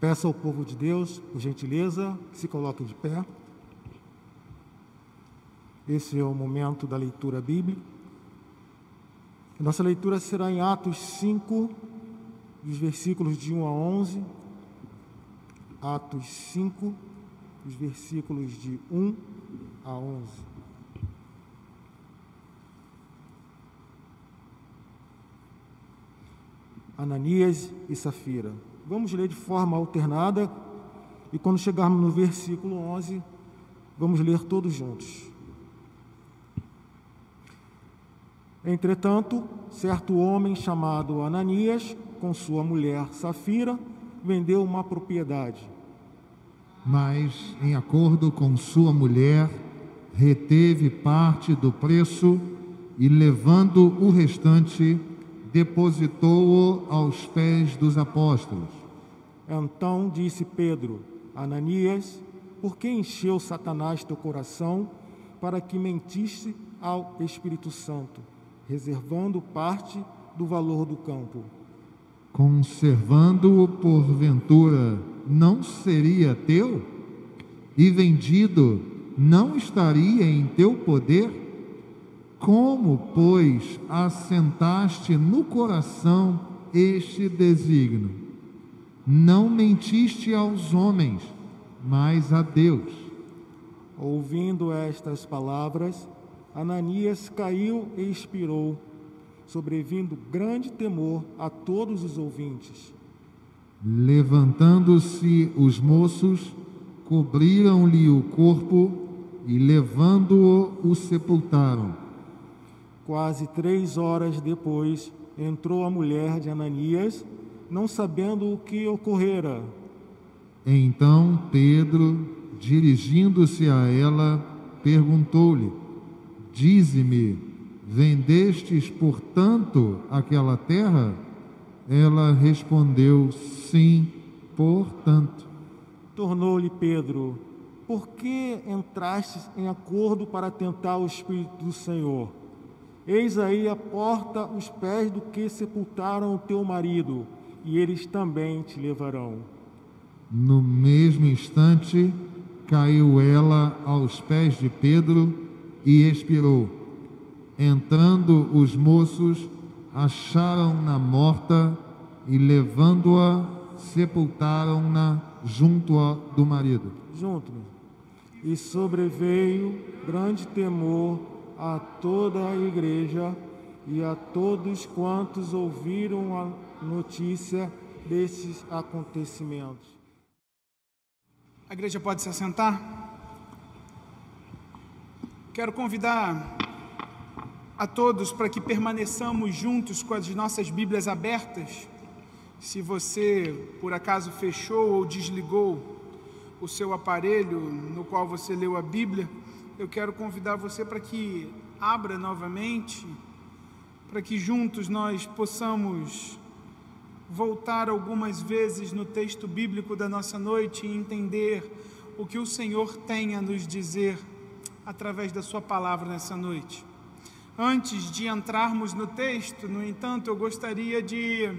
Peço ao povo de Deus, por gentileza, que se coloquem de pé. Esse é o momento da leitura bíblica. Nossa leitura será em Atos 5, dos versículos de 1 a 11. Atos 5, dos versículos de 1 a 11. Ananias e Safira. Vamos ler de forma alternada e quando chegarmos no versículo 11, vamos ler todos juntos. Entretanto, certo homem chamado Ananias, com sua mulher Safira, vendeu uma propriedade. Mas, em acordo com sua mulher, reteve parte do preço e, levando o restante, depositou-o aos pés dos apóstolos. Então disse Pedro: Ananias, por que encheu Satanás teu coração para que mentisse ao Espírito Santo, reservando parte do valor do campo? Conservando-o porventura, não seria teu? E vendido, não estaria em teu poder? Como, pois, assentaste no coração este desígnio? Não mentiste aos homens, mas a Deus. Ouvindo estas palavras, Ananias caiu e expirou, sobrevindo grande temor a todos os ouvintes. Levantando-se os moços, cobriram-lhe o corpo e, levando-o, o sepultaram. Quase 3 horas depois, entrou a mulher de Ananias, não sabendo o que ocorrera. Então Pedro, dirigindo-se a ela, perguntou-lhe: Dize-me, vendestes, portanto, aquela terra? Ela respondeu: Sim, portanto. Tornou-lhe Pedro: Por que entrastes em acordo para tentar o Espírito do Senhor? Eis aí a porta os pés do que sepultaram o teu marido, e eles também te levarão. No mesmo instante, caiu ela aos pés de Pedro e expirou. Entrando os moços, acharam-na morta e, levando-a, sepultaram-na junto do marido. E sobreveio grande temor a toda a igreja e a todos quantos ouviram a notícia desses acontecimentos. A igreja pode se assentar? Quero convidar a todos para que permaneçamos juntos com as nossas Bíblias abertas. Se você, por acaso, fechou ou desligou o seu aparelho no qual você leu a Bíblia, eu quero convidar você para que abra novamente, para que juntos nós possamos voltar algumas vezes no texto bíblico da nossa noite e entender o que o Senhor tem a nos dizer através da sua palavra nessa noite. Antes de entrarmos no texto, no entanto, eu gostaria de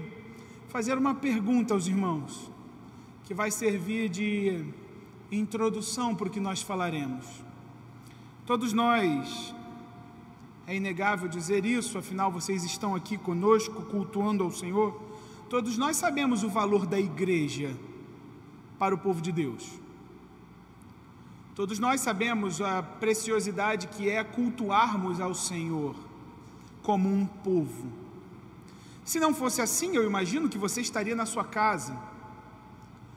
fazer uma pergunta aos irmãos, que vai servir de introdução para o que nós falaremos. Todos nós, é inegável dizer isso, afinal vocês estão aqui conosco, cultuando ao Senhor, todos nós sabemos o valor da igreja para o povo de Deus. Todos nós sabemos a preciosidade que é cultuarmos ao Senhor como um povo. Se não fosse assim, eu imagino que você estaria na sua casa,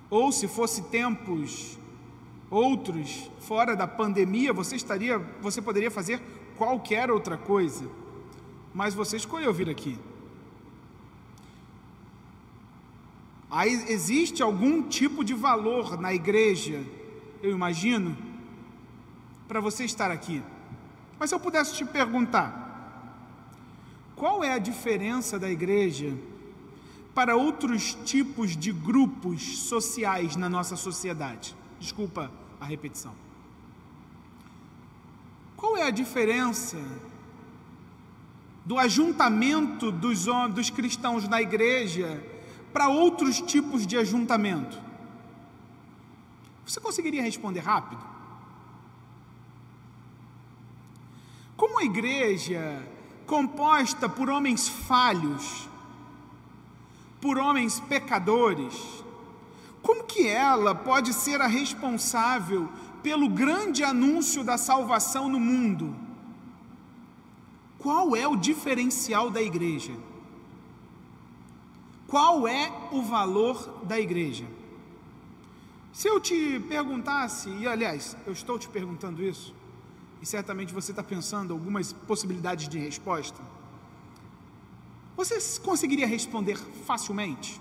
ou se fosse tempos outros, fora da pandemia, você poderia fazer qualquer outra coisa, mas você escolheu vir aqui. Aí existe algum tipo de valor na igreja, eu imagino, para você estar aqui. Mas se eu pudesse te perguntar, qual é a diferença da igreja para outros tipos de grupos sociais na nossa sociedade? Desculpa a repetição. Qual é a diferença do ajuntamento dos cristãos na igreja para outros tipos de ajuntamento? Você conseguiria responder rápido? Como a igreja, composta por homens falhos, por homens pecadores, como que ela pode ser a responsável pelo grande anúncio da salvação no mundo? Qual é o diferencial da igreja? Qual é o valor da igreja? Se eu te perguntasse, e aliás, eu estou te perguntando isso, e certamente você está pensando algumas possibilidades de resposta, você conseguiria responder facilmente?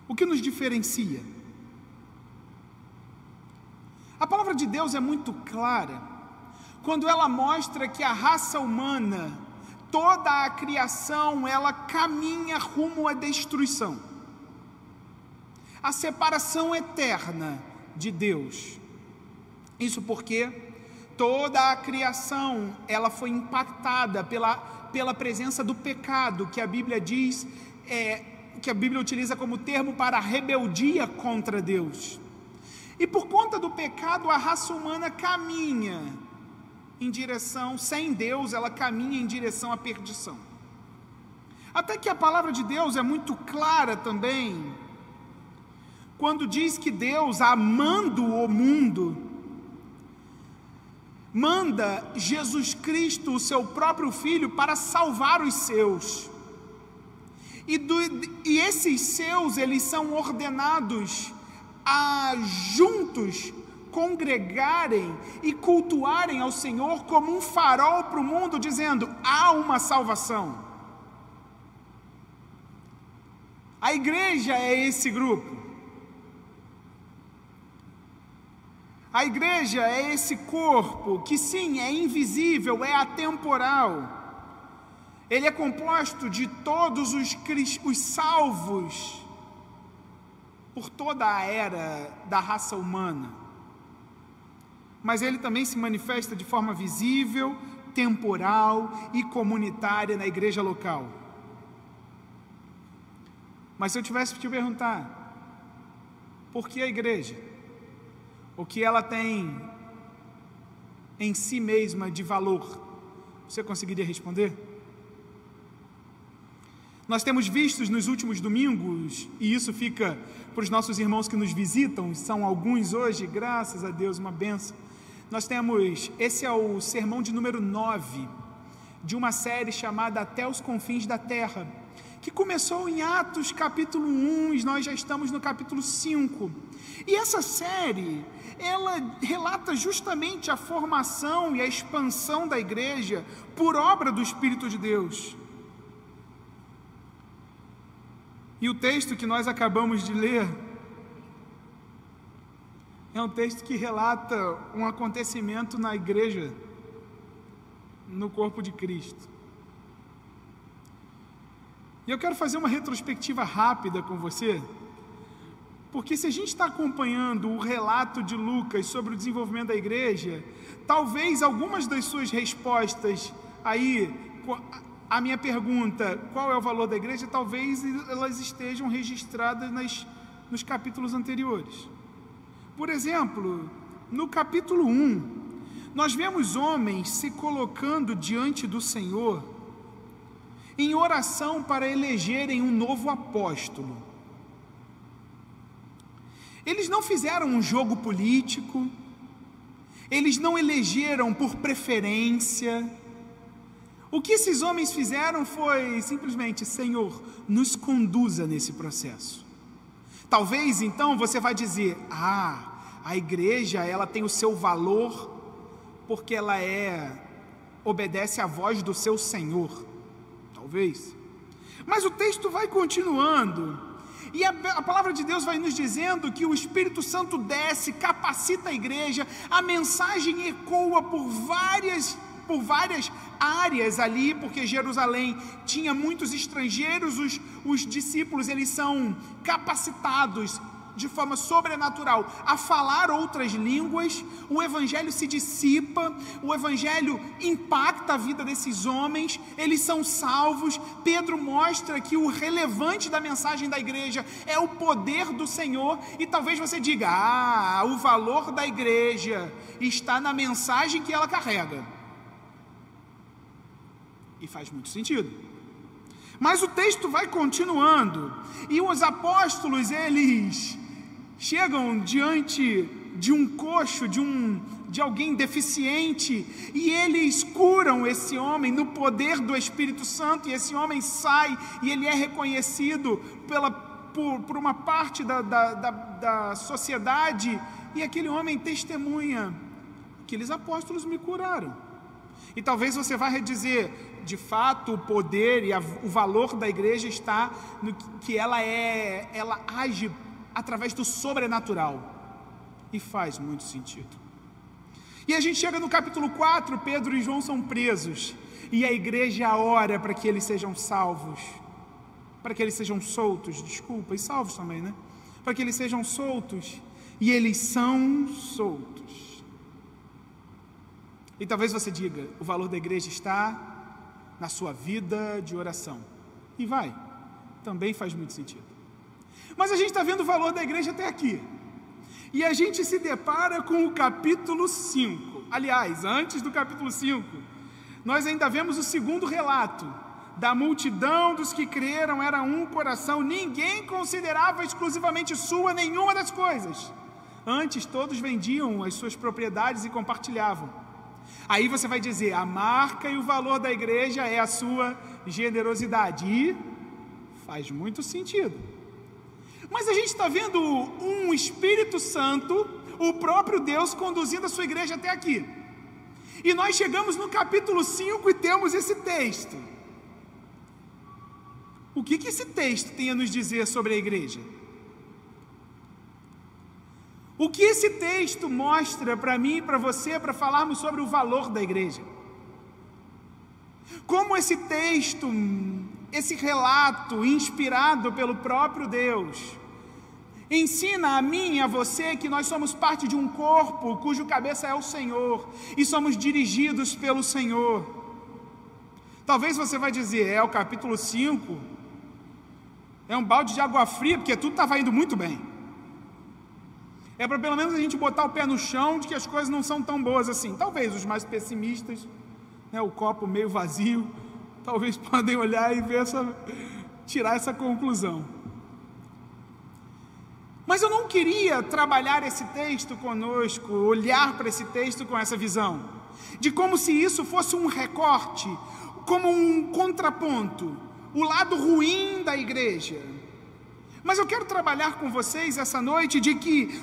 O que nos diferencia? A palavra de Deus é muito clara quando ela mostra que a raça humana, toda a criação, ela caminha rumo à destruição, a separação eterna de Deus. Isso porque toda a criação, ela foi impactada pela presença do pecado, que a Bíblia diz, que a Bíblia utiliza como termo para a rebeldia contra Deus. E por conta do pecado, a raça humana caminha em direção, sem Deus, ela caminha em direção à perdição. Até que a palavra de Deus é muito clara também, quando diz que Deus, amando o mundo, manda Jesus Cristo, o seu próprio Filho, para salvar os seus. E esses seus, eles são ordenados a juntos congregarem e cultuarem ao Senhor como um farol para o mundo, dizendo: há uma salvação. A igreja é esse grupo. A igreja é esse corpo que sim, é invisível, é atemporal. Ele é composto de todos os salvos por toda a era da raça humana. Mas ele também se manifesta de forma visível, temporal e comunitária na igreja local. Mas se eu tivesse que te perguntar, por que a igreja? O que ela tem em si mesma de valor? Você conseguiria responder? Nós temos visto nos últimos domingos, e isso fica para os nossos irmãos que nos visitam, são alguns hoje, graças a Deus, uma bênção. Nós temos, esse é o sermão de número 9, de uma série chamada Até os Confins da Terra, que começou em Atos capítulo 1, e nós já estamos no capítulo 5. E essa série, ela relata justamente a formação e a expansão da igreja por obra do Espírito de Deus. E o texto que nós acabamos de ler é um texto que relata um acontecimento na igreja, no corpo de Cristo. E eu quero fazer uma retrospectiva rápida com você, porque se a gente está acompanhando o relato de Lucas sobre o desenvolvimento da igreja, talvez algumas das suas respostas aí, a minha pergunta, qual é o valor da igreja, talvez elas estejam registradas nos capítulos anteriores. Por exemplo, no capítulo 1, nós vemos homens se colocando diante do Senhor em oração para elegerem um novo apóstolo. Eles não fizeram um jogo político, eles não elegeram por preferência. O que esses homens fizeram foi simplesmente: Senhor, nos conduza nesse processo. Talvez então você vai dizer: a igreja, ela tem o seu valor porque ela obedece à voz do seu Senhor. Talvez. Mas o texto vai continuando, e a palavra de Deus vai nos dizendo que o Espírito Santo desce, capacita a igreja, a mensagem ecoa por várias áreas ali, porque Jerusalém tinha muitos estrangeiros, os discípulos, eles são capacitados de forma sobrenatural a falar outras línguas, o evangelho se dissipa, o evangelho impacta a vida desses homens, eles são salvos. Pedro mostra que o relevante da mensagem da igreja é o poder do Senhor, e talvez você diga: o valor da igreja está na mensagem que ela carrega. E faz muito sentido. Mas o texto vai continuando, e os apóstolos, eles chegam diante de um coxo, de alguém deficiente, e eles curam esse homem no poder do Espírito Santo, e esse homem sai, e ele é reconhecido por uma parte da sociedade, e aquele homem testemunha: aqueles apóstolos me curaram. E talvez você vai dizer: de fato, o poder e o valor da igreja está no que ela age através do sobrenatural. E faz muito sentido. E a gente chega no capítulo 4, Pedro e João são presos, e a igreja ora para que eles sejam salvos, para que eles sejam soltos, e salvos também, né? Para que eles sejam soltos, e eles são soltos. E talvez você diga: o valor da igreja está na sua vida de oração. E também faz muito sentido. Mas a gente está vendo o valor da igreja até aqui. E a gente se depara com o capítulo 5. Aliás, antes do capítulo 5, nós ainda vemos o segundo relato. Da multidão dos que creram era um coração, ninguém considerava exclusivamente sua nenhuma das coisas. Antes todos vendiam as suas propriedades e compartilhavam. Aí você vai dizer: a marca e o valor da igreja é a sua generosidade. E faz muito sentido. Mas a gente está vendo um Espírito Santo, o próprio Deus, conduzindo a sua igreja até aqui. E nós chegamos no capítulo 5 e temos esse texto. O que esse texto tem a nos dizer sobre a igreja? O que esse texto mostra para mim e para você, para falarmos sobre o valor da igreja? Como esse texto, esse relato inspirado pelo próprio Deus, ensina a mim e a você que nós somos parte de um corpo cujo cabeça é o Senhor, e somos dirigidos pelo Senhor. Talvez você vai dizer: o capítulo 5 é um balde de água fria, porque tudo estava indo muito bem. É para pelo menos a gente botar o pé no chão de que as coisas não são tão boas assim. Talvez os mais pessimistas, o copo meio vazio, talvez podem olhar e tirar essa conclusão. Mas eu não queria trabalhar esse texto conosco, olhar para esse texto com essa visão, de como se isso fosse um recorte, como um contraponto, o lado ruim da igreja. Mas eu quero trabalhar com vocês essa noite de que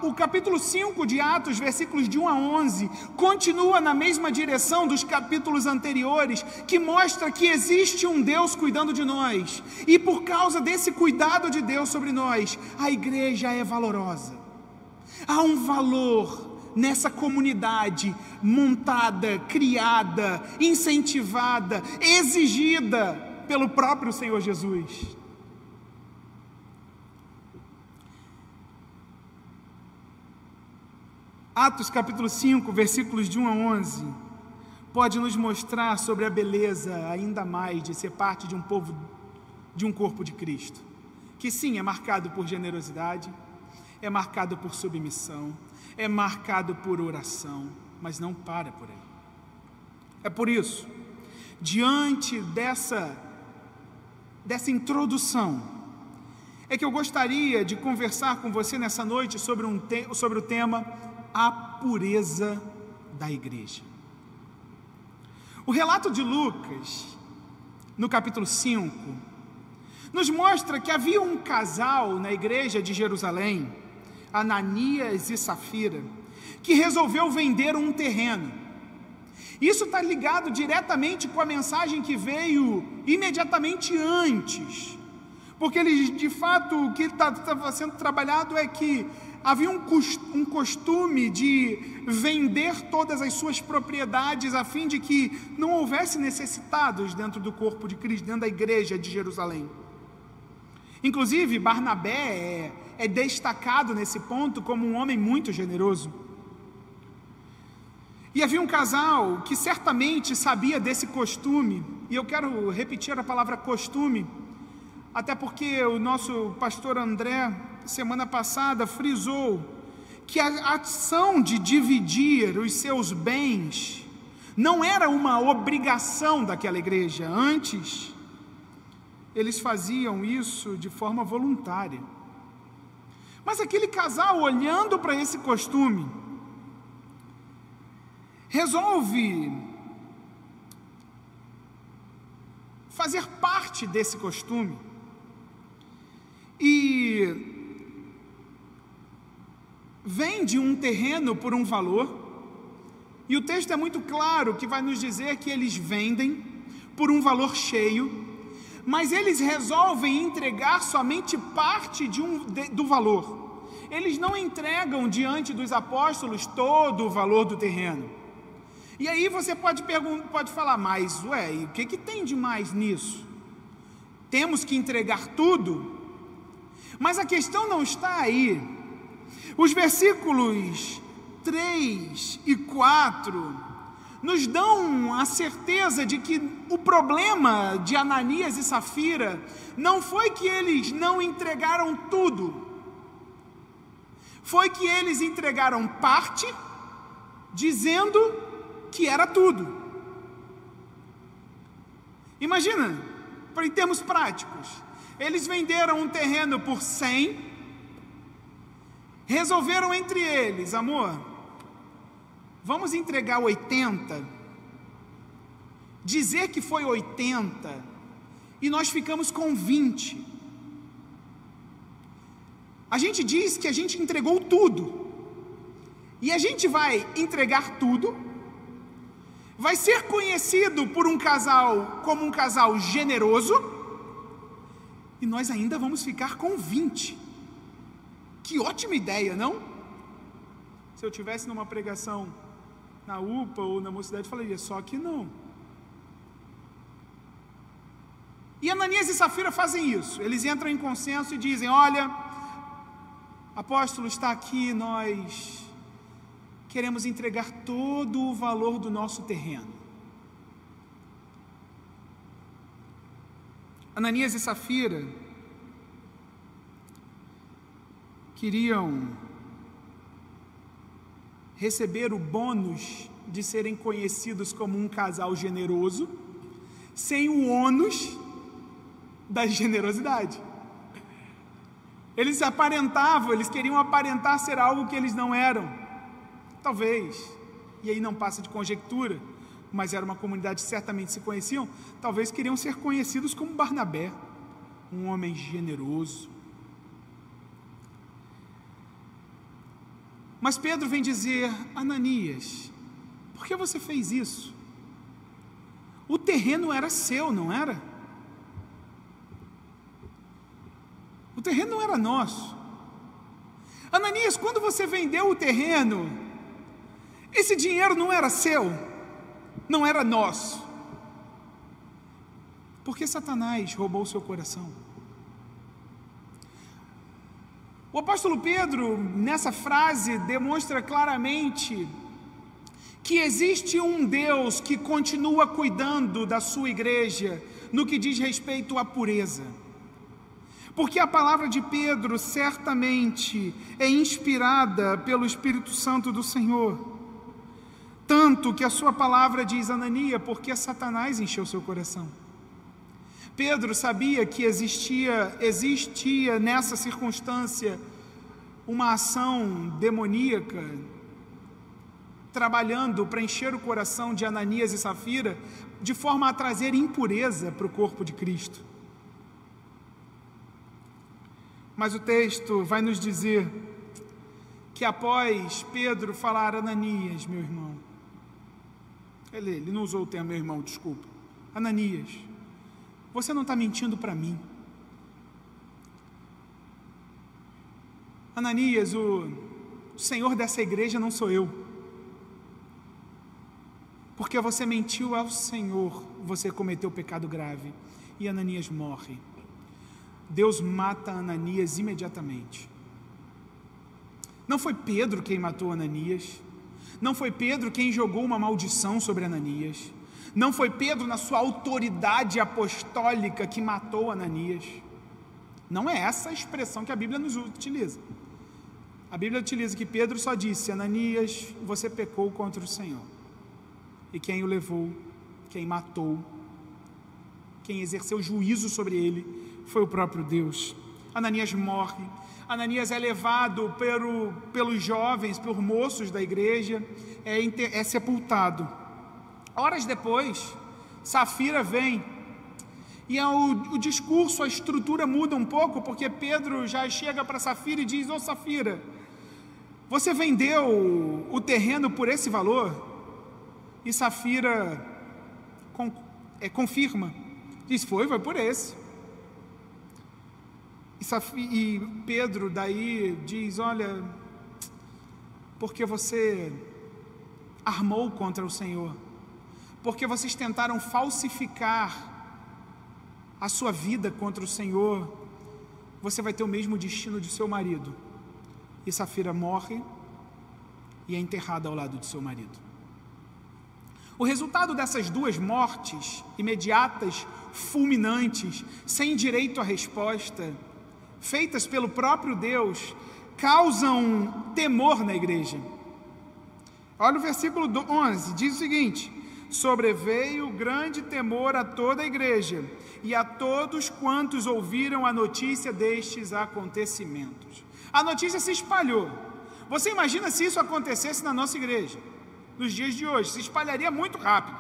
o capítulo 5 de Atos, versículos de 1 a 11, continua na mesma direção dos capítulos anteriores, que mostra que existe um Deus cuidando de nós, e por causa desse cuidado de Deus sobre nós, a igreja é valorosa. Há um valor nessa comunidade montada, criada, incentivada, exigida pelo próprio Senhor Jesus. Atos capítulo 5, versículos de 1 a 11, pode nos mostrar sobre a beleza ainda mais de ser parte de um povo, de um corpo de Cristo, que sim, é marcado por generosidade, é marcado por submissão, é marcado por oração, mas não para por aí. É por isso, diante dessa introdução, é que eu gostaria de conversar com você nessa noite sobre o tema a pureza da igreja. O relato de Lucas, no capítulo 5, nos mostra que havia um casal na igreja de Jerusalém, Ananias e Safira, que resolveu vender um terreno. Isso está ligado diretamente com a mensagem que veio imediatamente antes, porque eles, de fato, o que estava sendo trabalhado é que havia um costume de vender todas as suas propriedades a fim de que não houvesse necessitados dentro do corpo de Cristo, dentro da igreja de Jerusalém. Inclusive, Barnabé é destacado nesse ponto como um homem muito generoso. E havia um casal que certamente sabia desse costume, e eu quero repetir a palavra costume, até porque o nosso pastor André, semana passada, frisou que a ação de dividir os seus bens não era uma obrigação daquela igreja. Antes, eles faziam isso de forma voluntária. Mas aquele casal, olhando para esse costume, resolve fazer parte desse costume e vende um terreno por um valor, e o texto é muito claro que vai nos dizer que eles vendem por um valor cheio, mas eles resolvem entregar somente parte do valor. Eles não entregam diante dos apóstolos todo o valor do terreno. E aí você pode falar, mas e o que tem de mais nisso? Temos que entregar tudo? Mas a questão não está aí. Os versículos 3 e 4 nos dão a certeza de que o problema de Ananias e Safira não foi que eles não entregaram tudo, foi que eles entregaram parte, dizendo que era tudo. Imagina, em termos práticos, eles venderam um terreno por 100, resolveram entre eles, amor, vamos entregar 80, dizer que foi 80, e nós ficamos com 20. A gente diz que a gente entregou tudo, e a gente vai entregar tudo, vai ser conhecido por um casal como um casal generoso, e nós ainda vamos ficar com 20. Que ótima ideia, não? Se eu tivesse numa pregação na UPA ou na Mocidade, eu falaria, só que não. E Ananias e Safira fazem isso. Eles entram em consenso e dizem, olha, apóstolo, está aqui, nós queremos entregar todo o valor do nosso terreno. Ananias e Safira queriam receber o bônus de serem conhecidos como um casal generoso, sem o ônus da generosidade. Eles queriam aparentar ser algo que eles não eram. Talvez, e aí não passa de conjectura, mas era uma comunidade que certamente se conheciam, talvez queriam ser conhecidos como Barnabé, um homem generoso. Mas Pedro vem dizer, Ananias, por que você fez isso? O terreno era seu, não era? O terreno não era nosso. Ananias, quando você vendeu o terreno, esse dinheiro não era seu, não era nosso. Porque Satanás roubou o seu coração. O apóstolo Pedro, nessa frase, demonstra claramente que existe um Deus que continua cuidando da sua igreja no que diz respeito à pureza. Porque a palavra de Pedro certamente é inspirada pelo Espírito Santo do Senhor. Tanto que a sua palavra diz, Ananias, porque Satanás encheu seu coração. Pedro sabia que existia nessa circunstância uma ação demoníaca trabalhando para encher o coração de Ananias e Safira de forma a trazer impureza para o corpo de Cristo. Mas o texto vai nos dizer que após Pedro falar, Ananias, meu irmão, ele não usou o termo meu irmão, desculpa, Ananias, você não está mentindo para mim. Ananias, o Senhor dessa igreja não sou eu. Porque você mentiu ao Senhor, você cometeu pecado grave. E Ananias morre. Deus mata Ananias imediatamente. Não foi Pedro quem matou Ananias, não foi Pedro quem jogou uma maldição sobre Ananias, não foi Pedro na sua autoridade apostólica que matou Ananias. Não é essa a expressão que a Bíblia nos utiliza. A Bíblia utiliza que Pedro só disse: Ananias, você pecou contra o Senhor. E quem o levou, quem matou, quem exerceu juízo sobre ele, foi o próprio Deus. Ananias morre. Ananias é levado pelos jovens, pelos moços da igreja, é sepultado. Horas depois, Safira vem, e o discurso, a estrutura muda um pouco, porque Pedro já chega para Safira e diz: ô Safira, você vendeu o terreno por esse valor? E Safira confirma, diz: foi por esse. E Pedro daí diz: olha, porque você armou contra o Senhor, porque vocês tentaram falsificar a sua vida contra o Senhor, você vai ter o mesmo destino de seu marido. E Safira morre e é enterrada ao lado de seu marido. O resultado dessas duas mortes imediatas, fulminantes, sem direito à resposta, feitas pelo próprio Deus, causam temor na igreja. Olha o versículo 11, diz o seguinte: sobreveio grande temor a toda a igreja e a todos quantos ouviram a notícia destes acontecimentos. A notícia se espalhou. Você imagina se isso acontecesse na nossa igreja, nos dias de hoje? Se espalharia muito rápido.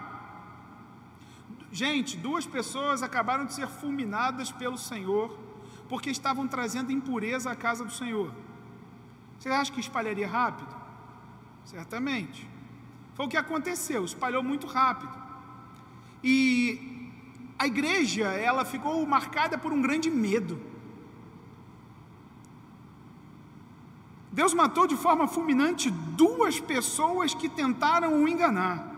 Gente, 2 pessoas acabaram de ser fulminadas pelo Senhor, porque estavam trazendo impureza à casa do Senhor. Você acha que espalharia rápido? Certamente. Foi o que aconteceu, espalhou muito rápido. E a igreja, ela ficou marcada por um grande medo. Deus matou de forma fulminante 2 pessoas que tentaram o enganar.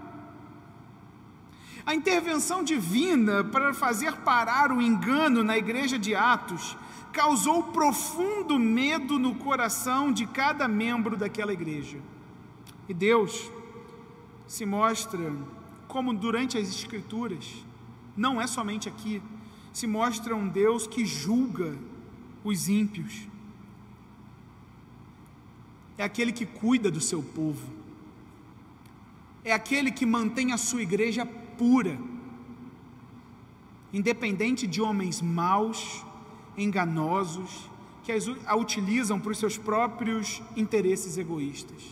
A intervenção divina para fazer parar o engano na igreja de Atos causou profundo medo no coração de cada membro daquela igreja. E Deus se mostra como durante as Escrituras, não é somente aqui, se mostra um Deus que julga os ímpios. É aquele que cuida do seu povo, é aquele que mantém a sua igreja pura, independente de homens maus, enganosos, que a utilizam para os seus próprios interesses egoístas.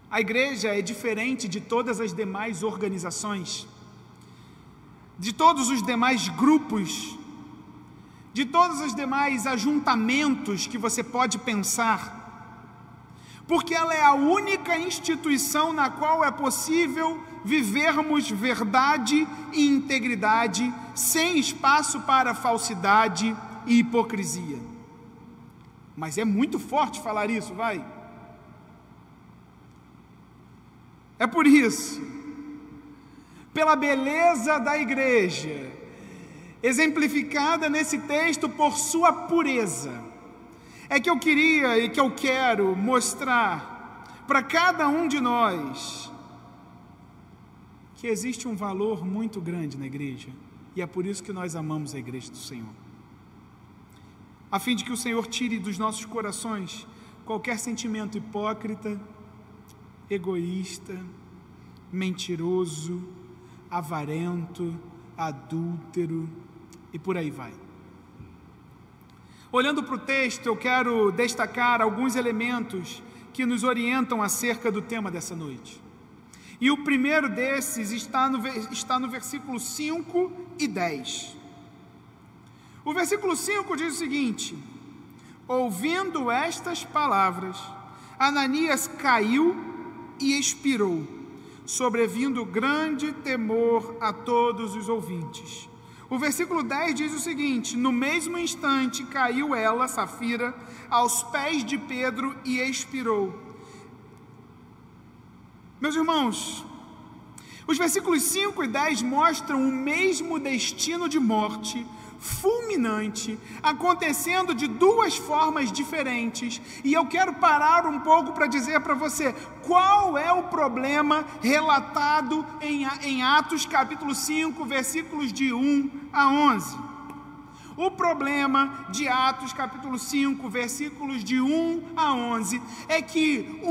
A igreja é diferente de todas as demais organizações, de todos os demais grupos, de todos os demais ajuntamentos que você pode pensar, porque ela é a única instituição na qual é possível vivermos verdade e integridade, sem espaço para falsidade e hipocrisia. Mas é muito forte falar isso, vai? É por isso, pela beleza da igreja, exemplificada nesse texto por sua pureza, é que eu queria e que eu quero mostrar para cada um de nós que existe um valor muito grande na igreja, e é por isso que nós amamos a igreja do Senhor, a fim de que o Senhor tire dos nossos corações qualquer sentimento hipócrita, egoísta, mentiroso, avarento, adúltero e por aí vai. Olhando para o texto, eu quero destacar alguns elementos que nos orientam acerca do tema dessa noite. E o primeiro desses está no versículo 5 e 10. O versículo 5 diz o seguinte: ouvindo estas palavras, Ananias caiu e expirou, sobrevindo grande temor a todos os ouvintes. O versículo 10 diz o seguinte: no mesmo instante caiu ela, Safira, aos pés de Pedro e expirou. Meus irmãos, os versículos 5 e 10 mostram o mesmo destino de morte fulminante, acontecendo de duas formas diferentes, e eu quero parar um pouco para dizer para você qual é o problema relatado em Atos capítulo 5, versículos de 1 a 11. O problema de Atos capítulo 5, versículos de 1 a 11, é que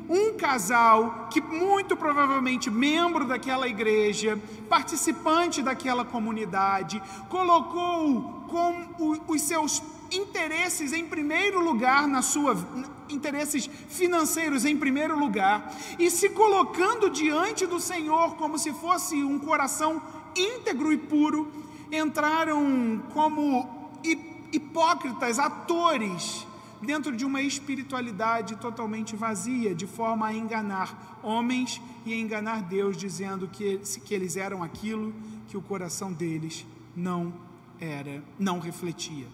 um casal, que muito provavelmente membro daquela igreja, participante daquela comunidade, colocou com os seus interesses em primeiro lugar, interesses financeiros em primeiro lugar, e se colocando diante do Senhor como se fosse um coração íntegro e puro, entraram como hipócritas, atores, dentro de uma espiritualidade totalmente vazia, de forma a enganar homens e a enganar Deus, dizendo que eles eram aquilo que o coração deles não refletia.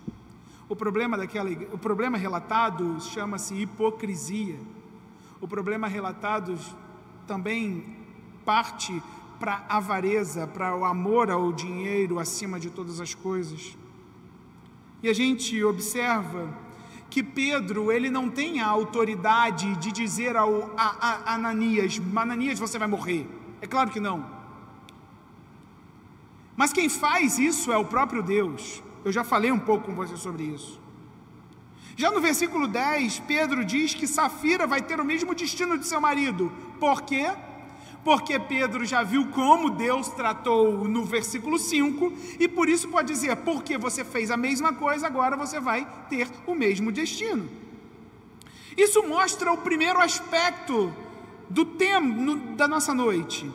O problema relatado chama-se hipocrisia. O problema relatado também parte para a avareza, para o amor ao dinheiro acima de todas as coisas. E a gente observa que Pedro, ele não tem a autoridade de dizer a Ananias, você vai morrer. É claro que não. Mas quem faz isso é o próprio Deus. Eu já falei um pouco com você sobre isso. Já no versículo 10, Pedro diz que Safira vai ter o mesmo destino de seu marido. Por quê? Porque Pedro já viu como Deus tratou no versículo 5, e por isso pode dizer, porque você fez a mesma coisa, agora você vai ter o mesmo destino. Isso mostra o primeiro aspecto do tema da nossa noite.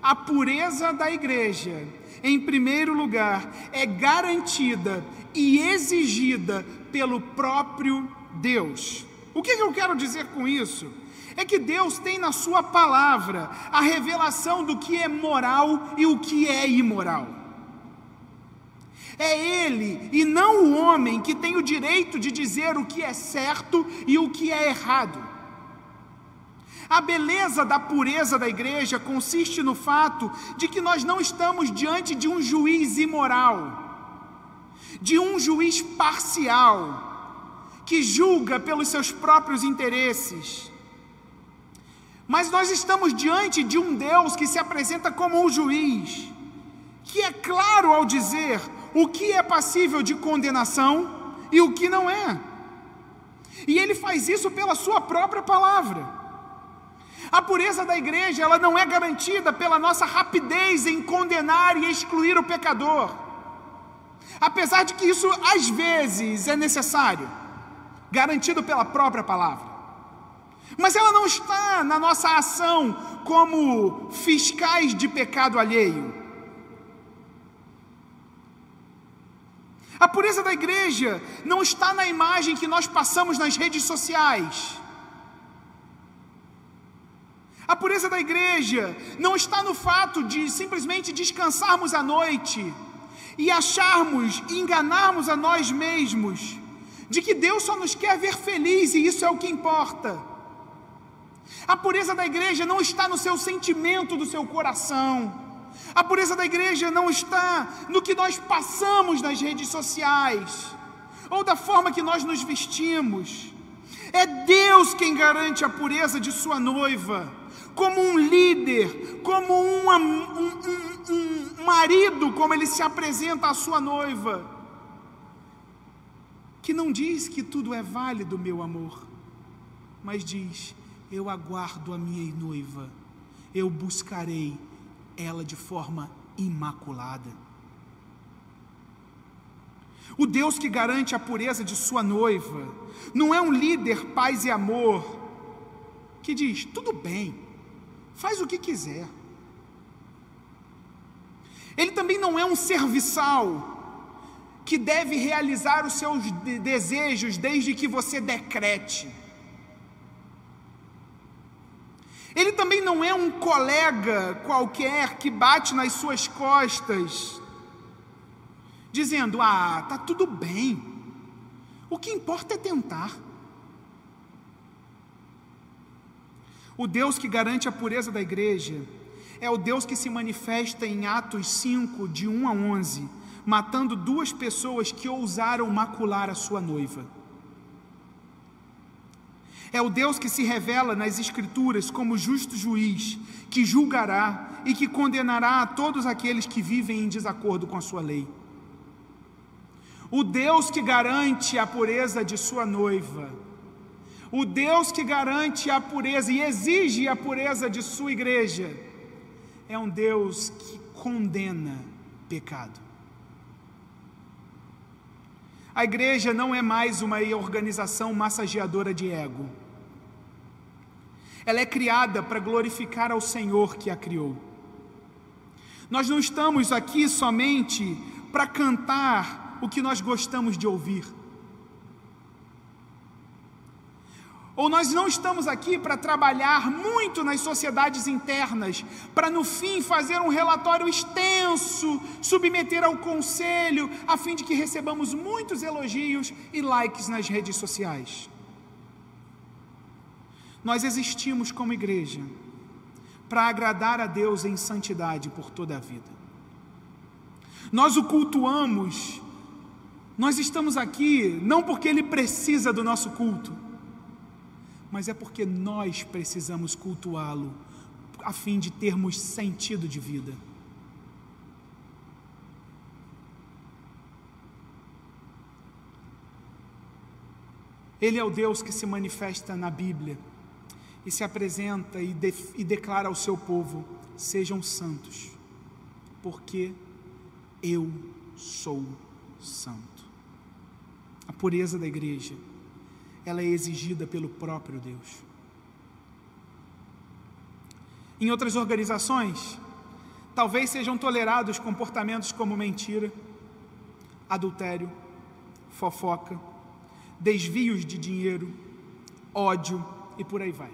A pureza da igreja, em primeiro lugar, é garantida e exigida pelo próprio Deus. O que eu quero dizer com isso? É que Deus tem na sua palavra a revelação do que é moral e o que é imoral. É Ele e não o homem que tem o direito de dizer o que é certo e o que é errado. A beleza da pureza da igreja consiste no fato de que nós não estamos diante de um juiz imoral, de um juiz parcial, que julga pelos seus próprios interesses. Mas nós estamos diante de um Deus que se apresenta como um juiz, que é claro ao dizer o que é passível de condenação e o que não é. E Ele faz isso pela sua própria palavra. A pureza da igreja, ela não é garantida pela nossa rapidez em condenar e excluir o pecador. Apesar de que isso às vezes é necessário, garantido pela própria palavra. Mas ela não está na nossa ação como fiscais de pecado alheio. A pureza da igreja não está na imagem que nós passamos nas redes sociais. A pureza da igreja não está no fato de simplesmente descansarmos à noite e enganarmos a nós mesmos de que Deus só nos quer ver felizes e isso é o que importa. A pureza da igreja não está no seu sentimento do seu coração. A pureza da igreja não está no que nós passamos nas redes sociais, ou da forma que nós nos vestimos. É Deus quem garante a pureza de sua noiva, como um líder, como um marido, como ele se apresenta à sua noiva, que não diz que tudo é válido, meu amor, mas diz: eu aguardo a minha noiva, eu buscarei ela de forma imaculada. O Deus que garante a pureza de sua noiva não é um líder paz e amor que diz: tudo bem, faz o que quiser. Ele também não é um serviçal que deve realizar os seus desejos desde que você decrete. Ele também não é um colega qualquer que bate nas suas costas, dizendo: tá tudo bem, o que importa é tentar. O Deus que garante a pureza da igreja é o Deus que se manifesta em Atos 5, de 1 a 11, matando 2 pessoas que ousaram macular a sua noiva. É o Deus que se revela nas Escrituras como justo juiz, que julgará e que condenará a todos aqueles que vivem em desacordo com a sua lei. O Deus que garante a pureza de sua noiva, o Deus que garante a pureza e exige a pureza de sua igreja, é um Deus que condena pecado. A igreja não é mais uma organização massageadora de ego. Ela é criada para glorificar ao Senhor que a criou. Nós não estamos aqui somente para cantar o que nós gostamos de ouvir. Ou nós não estamos aqui para trabalhar muito nas sociedades internas, para no fim fazer um relatório extenso, submeter ao conselho, a fim de que recebamos muitos elogios e likes nas redes sociais. Nós existimos como igreja para agradar a Deus em santidade por toda a vida. Nós o cultuamos, nós estamos aqui não porque Ele precisa do nosso culto, mas é porque nós precisamos cultuá-lo, a fim de termos sentido de vida. Ele é o Deus que se manifesta na Bíblia e se apresenta e declara ao seu povo: sejam santos, porque eu sou santo. A pureza da igreja, ela é exigida pelo próprio Deus. Em outras organizações, talvez sejam tolerados comportamentos como mentira, adultério, fofoca, desvios de dinheiro, ódio e por aí vai.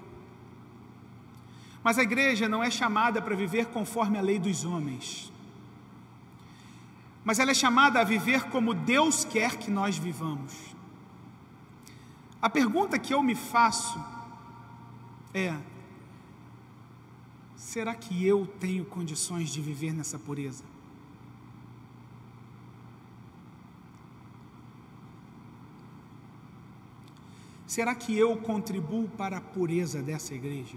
Mas a igreja não é chamada para viver conforme a lei dos homens, mas ela é chamada a viver como Deus quer que nós vivamos. A pergunta que eu me faço é: será que eu tenho condições de viver nessa pureza? Será que eu contribuo para a pureza dessa igreja?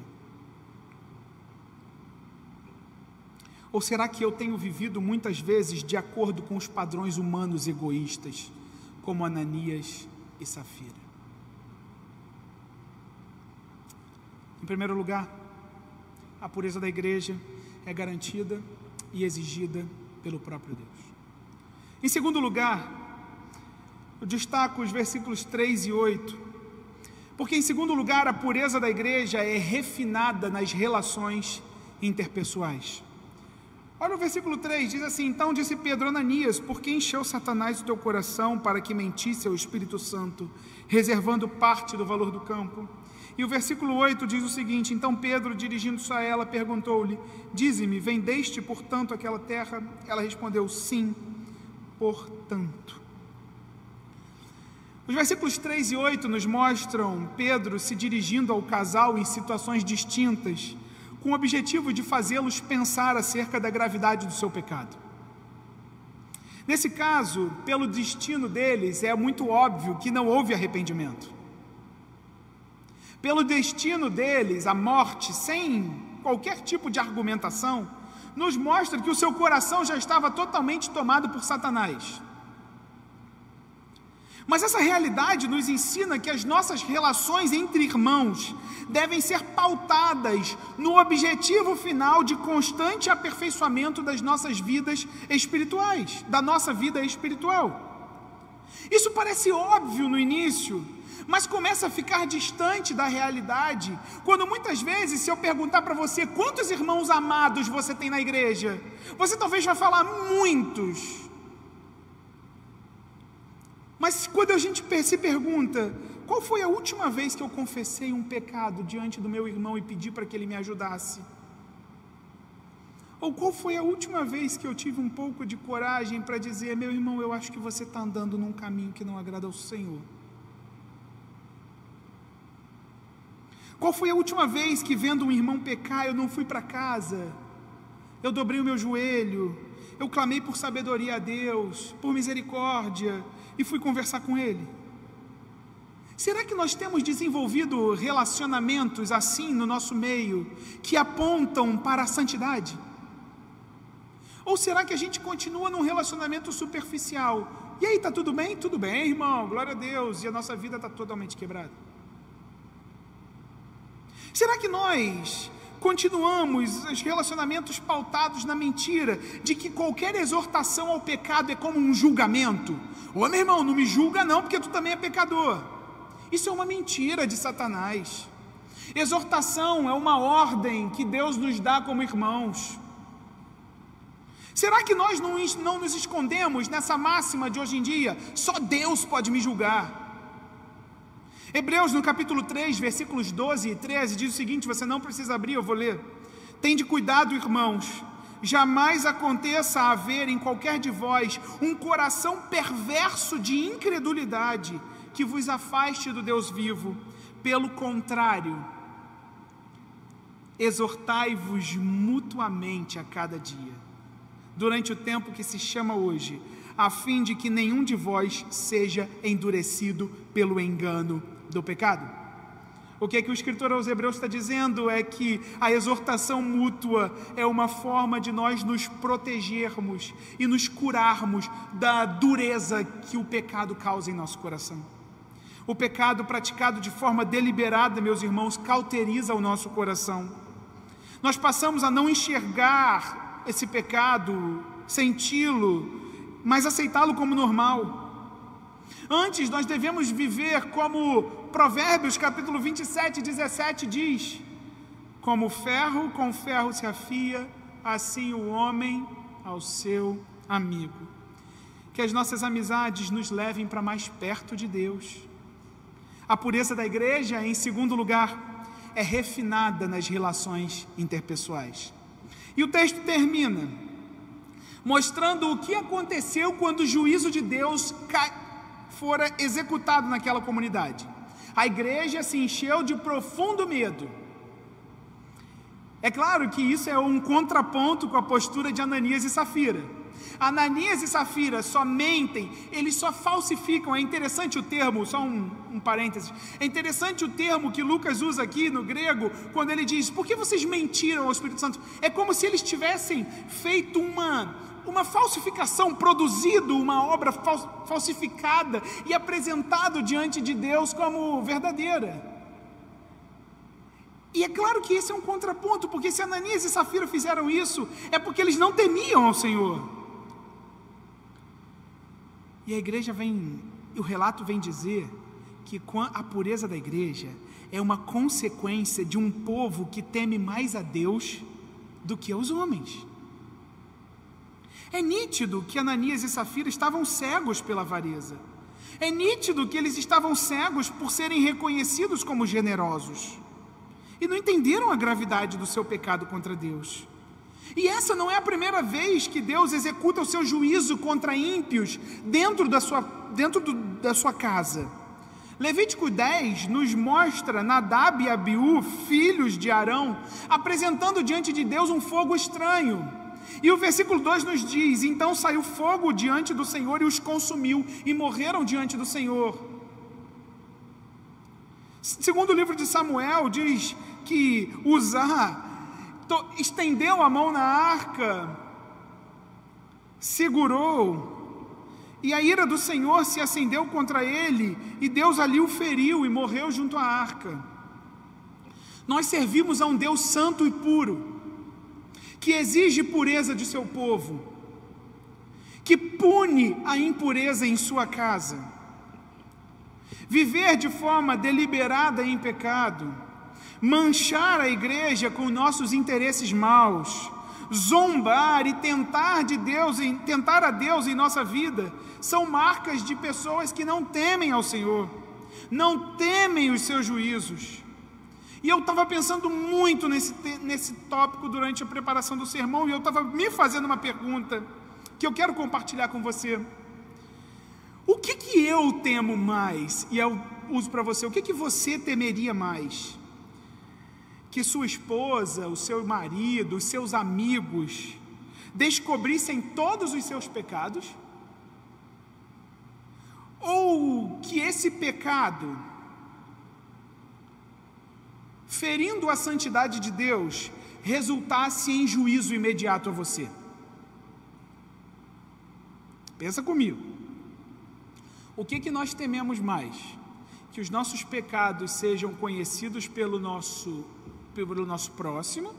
Ou será que eu tenho vivido muitas vezes de acordo com os padrões humanos egoístas, como Ananias e Safira? Em primeiro lugar, a pureza da igreja é garantida e exigida pelo próprio Deus. Em segundo lugar, eu destaco os versículos 3 e 8, porque em segundo lugar, a pureza da igreja é refinada nas relações interpessoais. Olha o versículo 3, diz assim: então disse Pedro: Ananias, por que encheu Satanás o teu coração para que mentisse ao Espírito Santo, reservando parte do valor do campo? E o versículo 8 diz o seguinte: então Pedro, dirigindo-se a ela, perguntou-lhe: dize-me, vendeste portanto aquela terra? Ela respondeu: sim, portanto. Os versículos 3 e 8 nos mostram Pedro se dirigindo ao casal em situações distintas, com o objetivo de fazê-los pensar acerca da gravidade do seu pecado. Nesse caso, pelo destino deles, é muito óbvio que não houve arrependimento. Pelo destino deles, a morte, sem qualquer tipo de argumentação, nos mostra que o seu coração já estava totalmente tomado por Satanás. Mas essa realidade nos ensina que as nossas relações entre irmãos devem ser pautadas no objetivo final de constante aperfeiçoamento das nossas vidas espirituais, da nossa vida espiritual. Isso parece óbvio no início, mas começa a ficar distante da realidade, quando muitas vezes, se eu perguntar para você quantos irmãos amados você tem na igreja, você talvez vai falar muitos. Mas quando a gente se pergunta, qual foi a última vez que eu confessei um pecado diante do meu irmão e pedi para que ele me ajudasse? Ou qual foi a última vez que eu tive um pouco de coragem para dizer: meu irmão, eu acho que você está andando num caminho que não agrada ao Senhor? Qual foi a última vez que, vendo um irmão pecar, eu não fui para casa, eu dobrei o meu joelho eu clamei por sabedoria a Deus, por misericórdia, e fui conversar com Ele. Será que nós temos desenvolvido relacionamentos assim no nosso meio, que apontam para a santidade? Ou será que a gente continua num relacionamento superficial? E aí, está tudo bem? Tudo bem, irmão, glória a Deus, e a nossa vida está totalmente quebrada. Será que nós continuamos os relacionamentos pautados na mentira de que qualquer exortação ao pecado é como um julgamento? Ô meu irmão, não me julga não, porque tu também é pecador. Isso é uma mentira de Satanás. Exortação é uma ordem que Deus nos dá como irmãos. Será que nós não nos escondemos nessa máxima de hoje em dia? Só Deus pode me julgar. Hebreus, no capítulo 3, versículos 12 e 13, diz o seguinte, você não precisa abrir, eu vou ler. Tende cuidado, irmãos, jamais aconteça haver em qualquer de vós um coração perverso de incredulidade que vos afaste do Deus vivo. Pelo contrário, exortai-vos mutuamente a cada dia, durante o tempo que se chama hoje, a fim de que nenhum de vós seja endurecido pelo engano do pecado. O que o escritor aos Hebreus está dizendo é que a exortação mútua é uma forma de nós nos protegermos e nos curarmos da dureza que o pecado causa em nosso coração. O pecado praticado de forma deliberada, meus irmãos, cauteriza o nosso coração. Nós passamos a não enxergar esse pecado, senti-lo, mas aceitá-lo como normal. Antes, nós devemos viver como Provérbios, capítulo 27, 17 diz: como ferro com ferro se afia, assim o homem ao seu amigo. Que as nossas amizades nos levem para mais perto de Deus. A pureza da igreja, em segundo lugar, é refinada nas relações interpessoais. E o texto termina mostrando o que aconteceu quando o juízo de Deus fora executado naquela comunidade. A igreja se encheu de profundo medo. É claro que isso é um contraponto com a postura de Ananias e Safira. Ananias e Safira só mentem, eles só falsificam. É interessante o termo, só um parênteses, é interessante o termo que Lucas usa aqui no grego, quando ele diz, por que vocês mentiram ao Espírito Santo? É como se eles tivessem feito uma falsificação, produzido uma obra falsificada e apresentado diante de Deus como verdadeira. E é claro que esse é um contraponto, porque se Ananias e Safira fizeram isso, é porque eles não temiam ao Senhor. E a igreja vem, o relato vem dizer que a pureza da igreja é uma consequência de um povo que teme mais a Deus do que aos homens. É nítido que Ananias e Safira estavam cegos pela avareza. É nítido que eles estavam cegos por serem reconhecidos como generosos. E não entenderam a gravidade do seu pecado contra Deus. E essa não é a primeira vez que Deus executa o seu juízo contra ímpios dentro da sua casa. Levítico 10 nos mostra Nadab e Abiú, filhos de Arão, apresentando diante de Deus um fogo estranho. E o versículo 2 nos diz, então saiu fogo diante do Senhor e os consumiu, e morreram diante do Senhor. Segundo o livro de Samuel, diz que Uzá estendeu a mão na arca, segurou, e a ira do Senhor se acendeu contra ele, e Deus ali o feriu e morreu junto à arca. Nós servimos a um Deus santo e puro, que exige pureza de seu povo, que pune a impureza em sua casa. Viver de forma deliberada em pecado, manchar a igreja com nossos interesses maus, zombar e tentar a Deus em nossa vida, são marcas de pessoas que não temem ao Senhor, não temem os seus juízos. E eu estava pensando muito nesse tópico durante a preparação do sermão, e eu estava me fazendo uma pergunta que eu quero compartilhar com você. O que eu temo mais? E eu uso para você, o que você temeria mais? Que sua esposa, o seu marido, os seus amigos descobrissem todos os seus pecados, ou que esse pecado, ferindo a santidade de Deus, resultasse em juízo imediato a você? Pensa comigo. O que nós tememos mais? Que os nossos pecados sejam conhecidos pelo nosso próximo,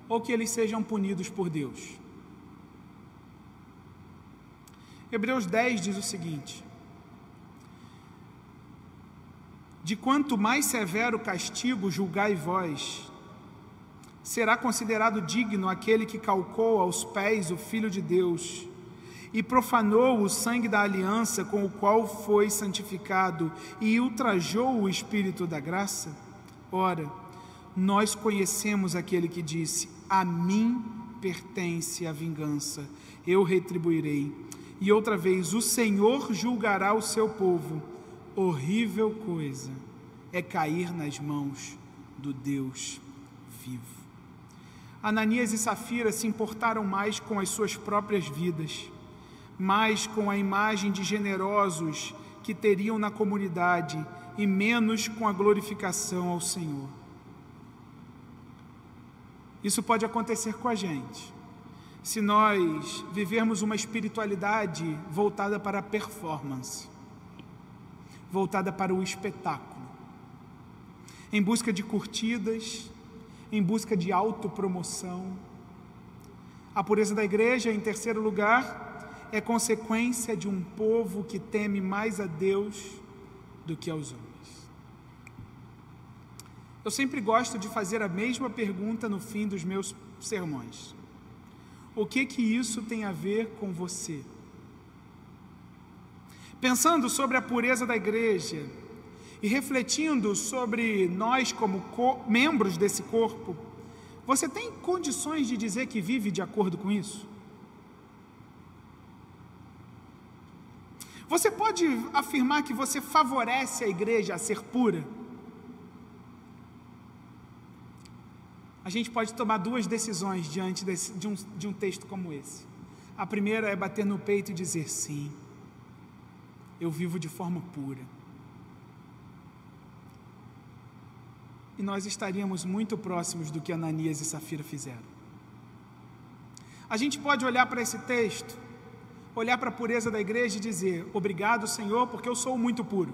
ou que eles sejam punidos por Deus? Hebreus 10 diz o seguinte: de quanto mais severo castigo julgai vós, será considerado digno aquele que calcou aos pés o Filho de Deus e profanou o sangue da aliança com o qual foi santificado e ultrajou o Espírito da graça? Ora, nós conhecemos aquele que disse: a mim pertence a vingança, eu retribuirei. E outra vez, o Senhor julgará o seu povo. Horrível coisa é cair nas mãos do Deus vivo. Ananias e Safira se importaram mais com as suas próprias vidas, mais com a imagem de generosos que teriam na comunidade e menos com a glorificação ao Senhor. Isso pode acontecer com a gente, se nós vivermos uma espiritualidade voltada para a performance, voltada para o espetáculo, em busca de curtidas, em busca de autopromoção. A pureza da igreja, em terceiro lugar, é consequência de um povo que teme mais a Deus do que aos homens. Eu sempre gosto de fazer a mesma pergunta no fim dos meus sermões: o que isso tem a ver com você? Pensando sobre a pureza da igreja e refletindo sobre nós como membros desse corpo, você tem condições de dizer que vive de acordo com isso? Você pode afirmar que você favorece a igreja a ser pura? A gente pode tomar duas decisões diante de um texto como esse. A primeira é bater no peito e dizer: sim, eu vivo de forma pura. E nós estaríamos muito próximos do que Ananias e Safira fizeram. A gente pode olhar para esse texto, olhar para a pureza da igreja e dizer: obrigado, Senhor, porque eu sou muito puro.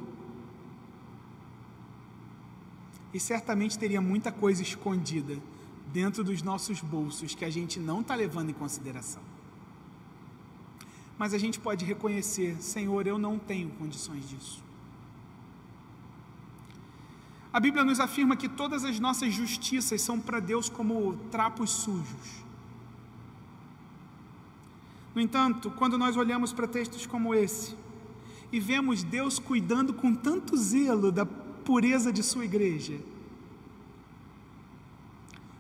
E certamente teria muita coisa escondida dentro dos nossos bolsos que a gente não está levando em consideração. Mas a gente pode reconhecer: Senhor, eu não tenho condições disso. A Bíblia nos afirma que todas as nossas justiças são para Deus como trapos sujos. No entanto, quando nós olhamos para textos como esse e vemos Deus cuidando com tanto zelo da pureza de sua igreja,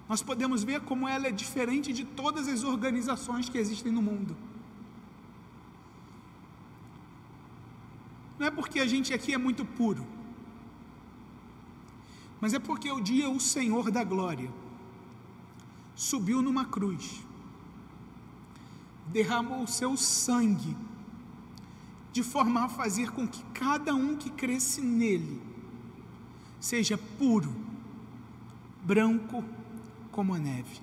nós podemos ver como ela é diferente de todas as organizações que existem no mundo. Não é porque a gente aqui é muito puro, mas é porque o dia o Senhor da glória subiu numa cruz, derramou o seu sangue, de forma a fazer com que cada um que cresce nele seja puro, branco como a neve.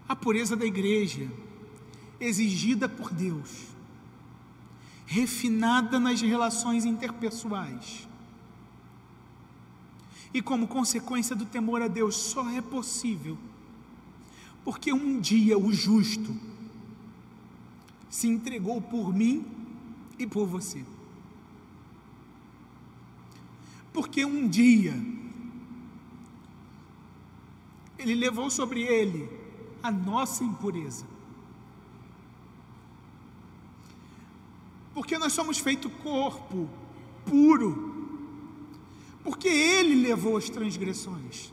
A pureza da igreja, exigida por Deus, refinada nas relações interpessoais, e como consequência do temor a Deus, só é possível porque um dia o justo se entregou por mim e por você. Porque um dia ele levou sobre ele a nossa impureza. Porque nós somos feito corpo puro. Porque ele levou as transgressões.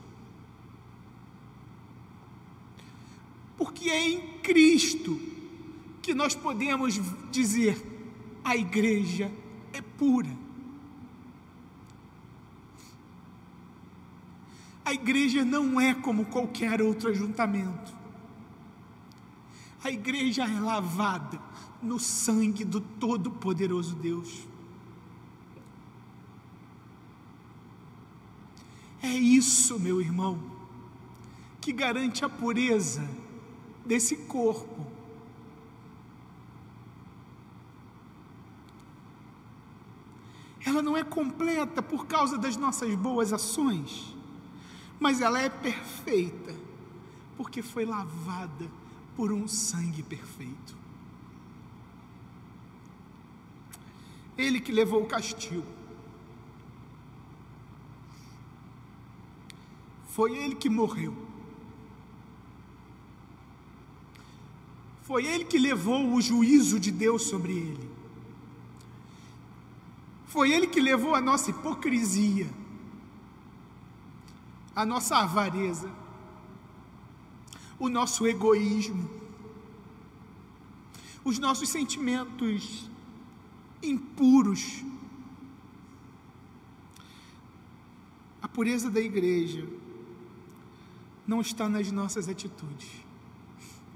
Porque é em Cristo que nós podemos dizer: a igreja é pura. A igreja não é como qualquer outro ajuntamento. A igreja é lavada no sangue do Todo-Poderoso Deus. É isso, meu irmão, que garante a pureza desse corpo. Ela não é completa por causa das nossas boas ações, mas ela é perfeita porque foi lavada por um sangue perfeito. Ele que levou o castigo. Foi Ele que morreu. Foi Ele que levou o juízo de Deus sobre Ele. Foi Ele que levou a nossa hipocrisia, a nossa avareza, o nosso egoísmo, os nossos sentimentos impuros. A pureza da igreja não está nas nossas atitudes,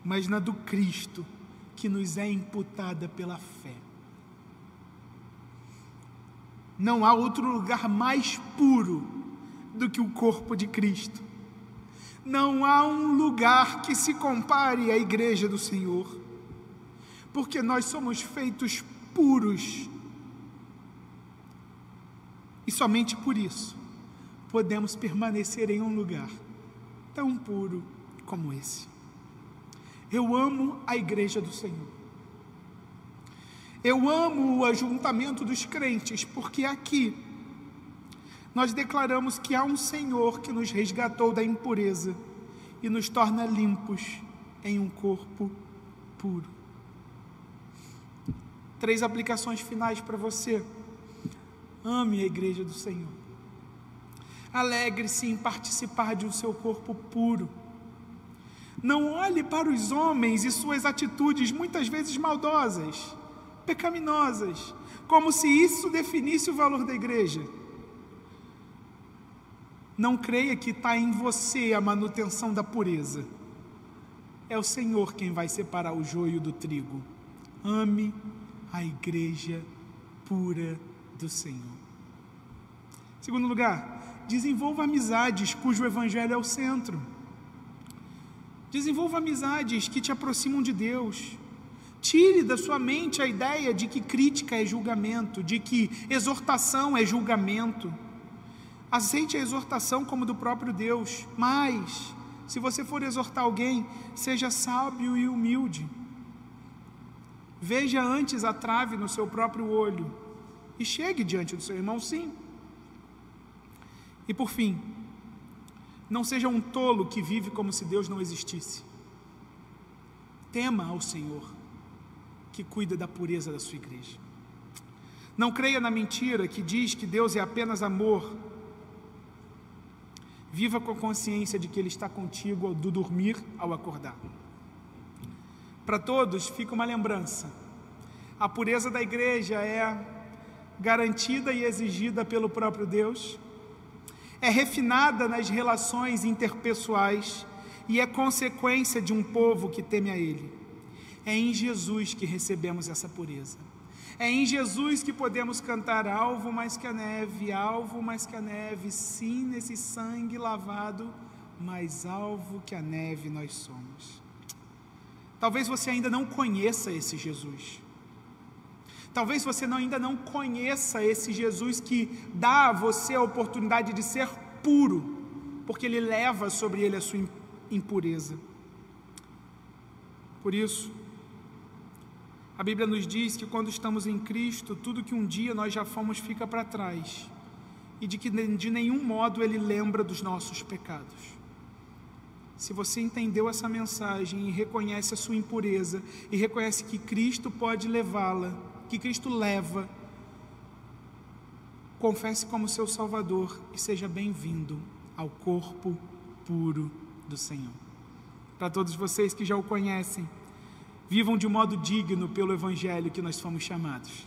mas na do Cristo, que nos é imputada pela fé. Não há outro lugar mais puro do que o corpo de Cristo. Não há um lugar que se compare à igreja do Senhor, porque nós somos feitos puros, e somente por isso podemos permanecer em um lugar tão puro como esse. Eu amo a igreja do Senhor. Eu amo o ajuntamento dos crentes, porque aqui nós declaramos que há um Senhor que nos resgatou da impureza e nos torna limpos em um corpo puro. 3 aplicações finais para você. Ame a igreja do Senhor. Alegre-se em participar de um seu corpo puro. Não olhe para os homens e suas atitudes muitas vezes maldosas, pecaminosas, como se isso definisse o valor da igreja. Não creia que está em você a manutenção da pureza. É o Senhor quem vai separar o joio do trigo. Ame a igreja pura do Senhor. Segundo lugar, desenvolva amizades cujo evangelho é o centro. Desenvolva amizades que te aproximam de Deus. Tire da sua mente a ideia de que crítica é julgamento, de que exortação é julgamento. Aceite a exortação como do próprio Deus, mas, se você for exortar alguém, seja sábio e humilde. Veja antes a trave no seu próprio olho e chegue diante do seu irmão, sim. E por fim, não seja um tolo que vive como se Deus não existisse. Tema ao Senhor, que cuida da pureza da sua igreja. Não creia na mentira que diz que Deus é apenas amor. Viva com a consciência de que Ele está contigo do dormir ao acordar. Para todos fica uma lembrança. A pureza da igreja é garantida e exigida pelo próprio Deus, é refinada nas relações interpessoais e é consequência de um povo que teme a Ele. É em Jesus que recebemos essa pureza. É em Jesus que podemos cantar alvo mais que a neve, alvo mais que a neve, sim, nesse sangue lavado, mais alvo que a neve nós somos. Talvez você ainda não conheça esse Jesus. Talvez você ainda não conheça esse Jesus que dá a você a oportunidade de ser puro, porque Ele leva sobre Ele a sua impureza. Por isso, a Bíblia nos diz que quando estamos em Cristo, tudo que um dia nós já fomos fica para trás, e de que de nenhum modo Ele lembra dos nossos pecados. Se você entendeu essa mensagem e reconhece a sua impureza, e reconhece que Cristo pode levá-la, que Cristo leva, confesse como seu Salvador e seja bem-vindo ao corpo puro do Senhor. Para todos vocês que já o conhecem, vivam de modo digno pelo Evangelho que nós fomos chamados.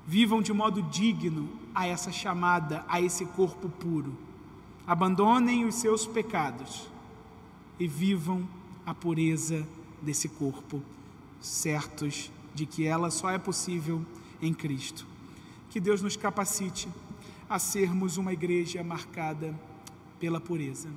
Vivam de modo digno a essa chamada, a esse corpo puro. Abandonem os seus pecados e vivam a pureza desse corpo, certos de que ela só é possível em Cristo. Que Deus nos capacite a sermos uma igreja marcada pela pureza.